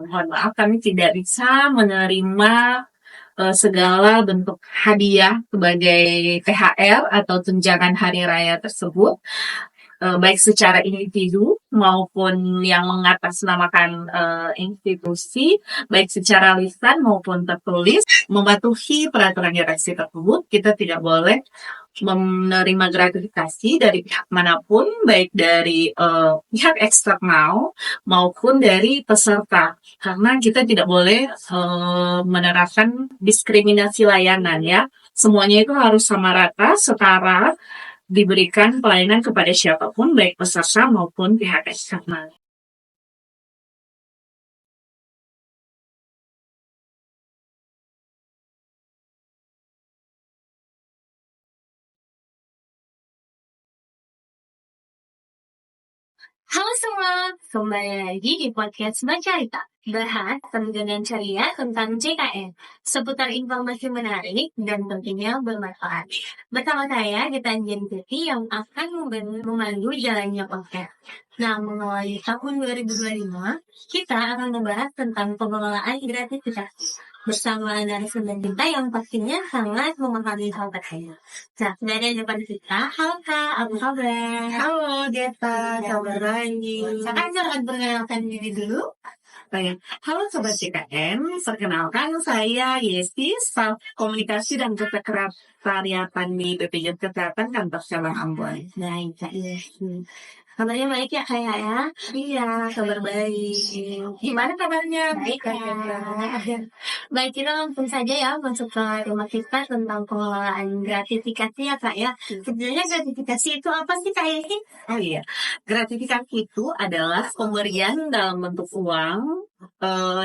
mohon maaf kami tidak bisa menerima segala bentuk hadiah sebagai THR atau tunjangan hari raya tersebut, baik secara individu maupun yang mengatasnamakan institusi, baik secara lisan maupun tertulis, mematuhi peraturan direksi tersebut. Kita tidak boleh menerima gratifikasi dari pihak manapun, baik dari pihak eksternal maupun dari peserta, karena kita tidak boleh menerapkan diskriminasi layanan ya. Semuanya itu harus sama rata, setara, diberikan pelayanan kepada siapapun, baik peserta maupun pihak eksternal. Halo semua, kembali lagi di podcast Bacarita. Bahas dengan ceria tentang JKN, seputar informasi menarik dan tentunya bermanfaat. Bersama saya, Gita Anjani yang akan memandu jalannya podcast. Nah, mengawali tahun 2025, kita akan membahas tentang pengelolaan gratifikasi bersama narasumber kita yang pastinya sangat memahami hal tersebut. Nah, dari depan kita, halo Kak, apa kabar? Halo Geta, kabar baik. Silakan jangan perkenalkan diri dulu. Baik. Halo Sobat JKN, perkenalkan saya Yesi, staf komunikasi dan kesekretariatan di BPJS Kesehatan Kantor Cabang Ambon. Baik, Kak Yesi. Kabarnya baik ya Kak ya? Iya, kabar baik. Gimana kabarnya? Baik ya. Baik, kita langsung saja ya masuk ke tema kita tentang pengelolaan gratifikasi ya Kak ya. Sebenarnya gratifikasi itu apa sih Kak Yesi? Oh iya, gratifikasi itu adalah pemberian dalam bentuk uang,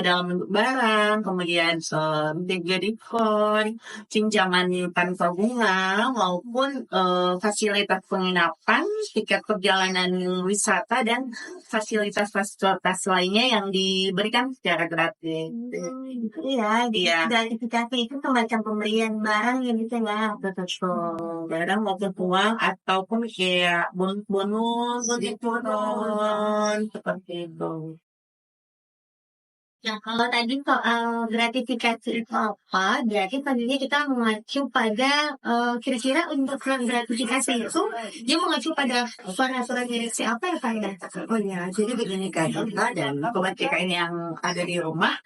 dalam bentuk barang, kemudian juga diskon, pinjaman tanpa bunga, maupun fasilitas penginapan, tiket perjalanan wisata, dan fasilitas-fasilitas lainnya yang diberikan secara gratis. Gitu ya. Iya. Gratifikasi itu semacam pemberian barang ya gitu ya. Betul, barang maupun uang ataupun kayak bonus diskon seperti itu. Nah, kalau tadi soal gratifikasi itu apa, berarti tadinya kita mengacu pada kira-kira untuk gratifikasi itu dia mengacu pada peraturan direksi apa ya Pak ya? Oh ya, jadi begini Kak Gita dan Sobat JKN yang ada di rumah,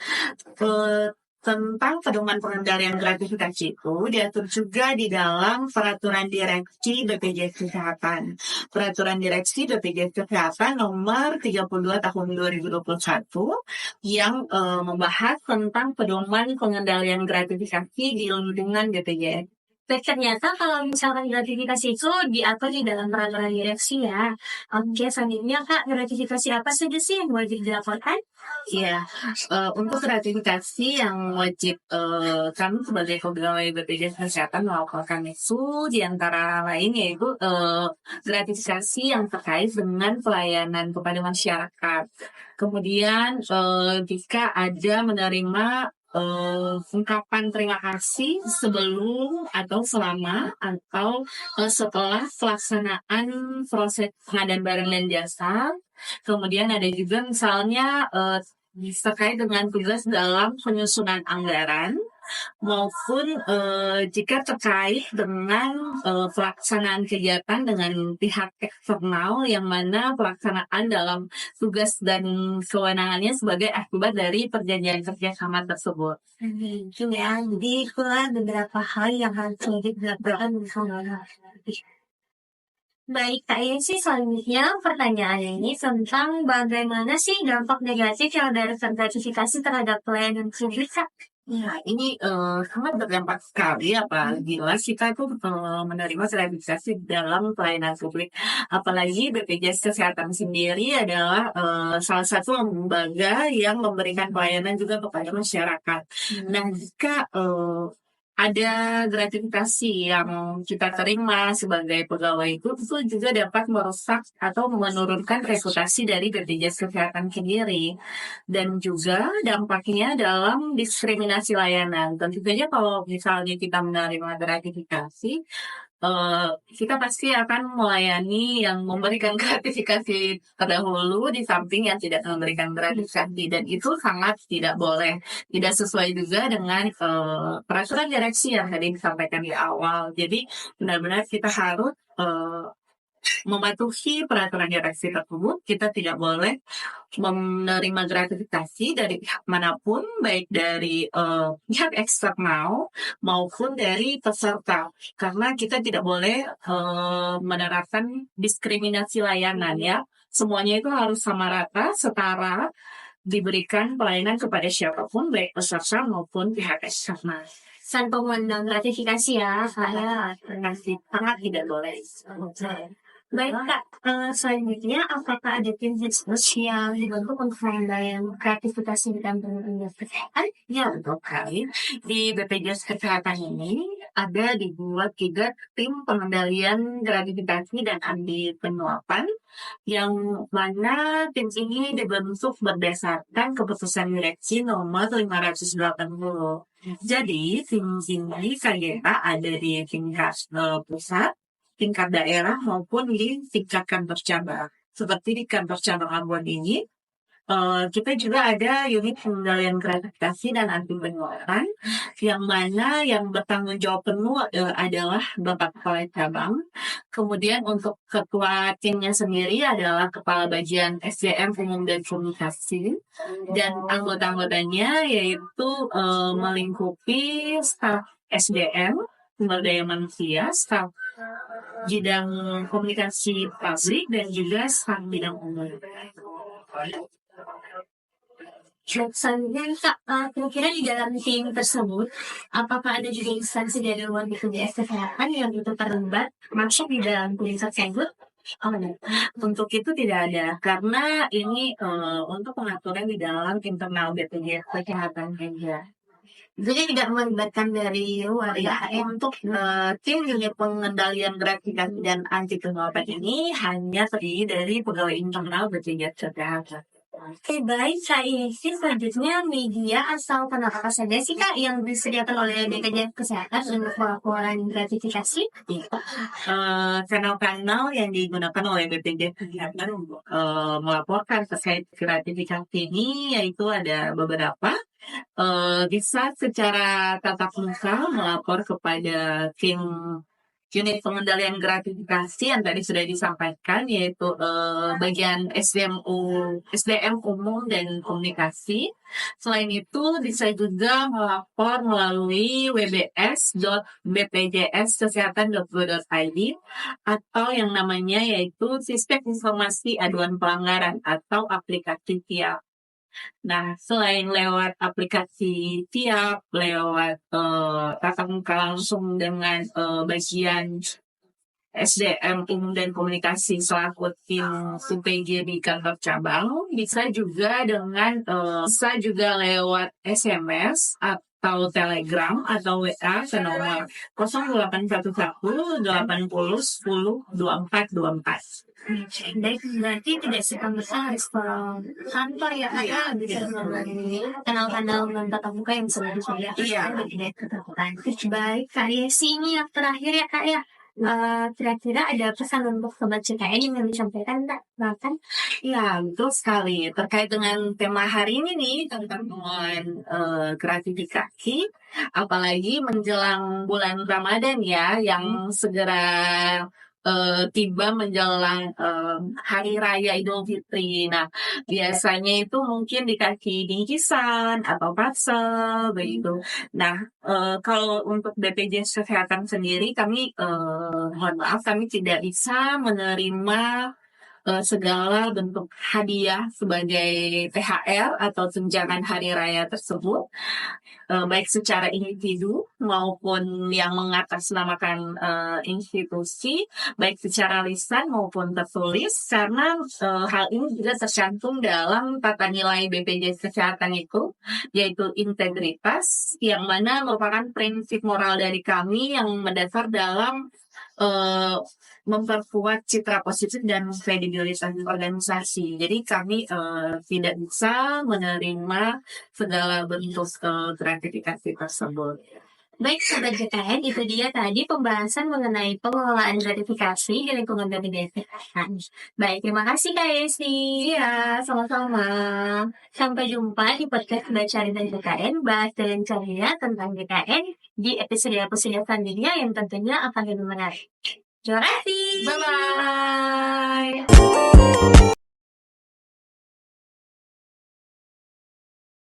tentang pedoman pengendalian gratifikasi itu diatur juga di dalam peraturan direksi BPJS Kesehatan. Peraturan direksi BPJS Kesehatan nomor 32 tahun 2021 yang membahas tentang pedoman pengendalian gratifikasi di lingkungan BPJS. Ternyata kalau misalkan gratifikasi itu diatur di dalam peraturan direksi ya. Oke, selanjutnya Kak, gratifikasi apa saja sih yang wajib dilaporkan? Iya, untuk gratifikasi yang wajib kami sebagai pegawai BPJS Kesehatan melaporkan itu diantara lain yaitu gratifikasi yang terkait dengan pelayanan kepada masyarakat. Kemudian jika ada menerima ungkapan terima kasih sebelum atau selama atau setelah pelaksanaan proses pengadaan barang dan jasa. Kemudian ada juga misalnya terkait dengan tugas dalam penyusunan anggaran maupun jika terkait dengan pelaksanaan kegiatan dengan pihak eksternal yang mana pelaksanaan dalam tugas dan kewenangannya sebagai akibat dari perjanjian kerjasama tersebut. Itu ya, jadi itulah beberapa hal yang harus dilakukan bersama. Baik, Kak sih selanjutnya pertanyaannya ini tentang bagaimana sih dampak negatif yang dari gratifikasi terhadap pelayanan publik, Kak? Ya, ini sangat berdampak sekali apalagi kita tuh menerima gratifikasi dalam pelayanan publik. Apalagi BPJS Kesehatan sendiri adalah salah satu lembaga yang memberikan pelayanan juga kepada masyarakat. Nah, jika ada gratifikasi yang kita terima sebagai pegawai itu juga dapat merusak atau menurunkan reputasi dari BPJS Kesehatan sendiri. Dan juga dampaknya dalam diskriminasi layanan. Tentu saja kalau misalnya kita menerima gratifikasi, kita pasti akan melayani yang memberikan gratifikasi terdahulu di samping yang tidak memberikan gratifikasi, dan itu sangat tidak boleh, tidak sesuai juga dengan peraturan direksi yang tadi disampaikan di awal. Jadi benar-benar kita harus mematuhi peraturan direksi tersebut. Kita tidak boleh menerima gratifikasi dari pihak manapun, baik dari pihak eksternal maupun dari peserta, karena kita tidak boleh menerapkan diskriminasi layanan ya. Semuanya itu harus sama rata, setara, diberikan pelayanan kepada siapapun, baik peserta maupun pihak eksternal. Tanpa memandang gratifikasi ya, saya Sangat tidak boleh. Baik Kak, selanjutnya apakah ada tim khusus yang dibentuk untuk pengendalian gratifikasi di kantor dinas kesehatan? Ya, betul sekali. Di BPJS Kesehatan ini ada dibuat juga tim pengendalian gratifikasi dan anti penyuapan, yang mana tim ini dibentuk berdasarkan keputusan direksi nomor 580. Jadi tim ini KGA ada di tingkat pusat, tingkat daerah maupun di tingkat kantor cabang. Seperti di kantor cabang Ambon ini, kita juga ada unit pengendalian gratifikasi dan anti penyuapan, yang mana yang bertanggung jawab penuh adalah Bapak Kepala Cabang. Kemudian untuk ketua timnya sendiri adalah Kepala Bagian SDM Umum dan Komunikasi, dan anggota-anggotanya yaitu melingkupi staf SDM, sumber daya manusia, staf bidang komunikasi publik, dan juga staf bidang umum. Selanjutnya Kak, kira-kira di dalam tim tersebut, apakah ada juga instansi dari luar BPJS Kesehatan yang itu terlibat masuk di dalam tim tersebut? Untuk itu tidak ada, karena ini untuk pengaturan di dalam internal BPJS Kesehatan saja. Jadi tidak melibatkan dari luar ya? Untuk tim unit pengendalian gratifikasi dan anti penyuapan ini hanya terdiri dari pegawai internal BPJS Kesehatan. Oke, baik Kak Isi. Selanjutnya media asal apa saja sih Kak yang disediakan oleh BPJS Kesehatan untuk pelaporan gratifikasi? Kanal-kanal yang digunakan oleh BPJS Kesehatan untuk melaporkan terkait gratifikasi ini yaitu ada beberapa. Bisa secara tatap muka melapor kepada tim unit pengendalian gratifikasi yang tadi sudah disampaikan, yaitu bagian SDM umum dan komunikasi. Selain itu bisa juga melapor melalui wbs.bpjskesehatan.go.id atau yang namanya yaitu Sistem Informasi Aduan Pelanggaran atau aplikasi TIAP. Nah, selain lewat aplikasi TIAP, lewat tatap muka langsung dengan bagian SDM Umum dan Komunikasi selaku tim UPG di kantor cabang, bisa juga lewat SMS atau Telegram atau WA ke nomor 0811 80 10 2424. Baik, berarti tidak serta-merta harus ke kantor ya Kak ya, bisa melalui kanal-kanal tatap muka yang sudah disediakan BPJS Kesehatan. Baik, Kak Yesi, ini yang terakhir ya Kak ya. Kira-kira ada pesan untuk sobat CKN yang disampaikan Kak? Bahkan ya, betul sekali. Terkait dengan tema hari ini nih tentang pengelolaan gratifikasi, apalagi menjelang bulan Ramadan ya, yang segera tiba menjelang Hari Raya Idul Fitri. Nah, biasanya itu mungkin dikasih bingkisan atau parcel begitu. Nah, kalau untuk BPJS Kesehatan sendiri, kami mohon maaf, kami tidak bisa menerima segala bentuk hadiah sebagai THR atau tunjangan hari raya tersebut, baik secara individu maupun yang mengatasnamakan institusi, baik secara lisan maupun tertulis, karena hal ini juga tercantum dalam tata nilai BPJS Kesehatan itu, yaitu integritas, yang mana merupakan prinsip moral dari kami yang mendasar dalam memperkuat citra positif dan kredibilitas organisasi. Jadi kami tidak bisa menerima segala bentuk gratifikasi tersebut. Baik Sobat JKN, itu dia tadi pembahasan mengenai pengelolaan gratifikasi di lingkungan pendidikan. Baik, terima kasih Kak Yesi. Iya, sama-sama. Sampai jumpa di podcast Baca dan JKN, bahas dan ceria tentang JKN di episode-episode selanjutnya yang tentunya akan lebih menarik. Terima kasih. Bye-bye.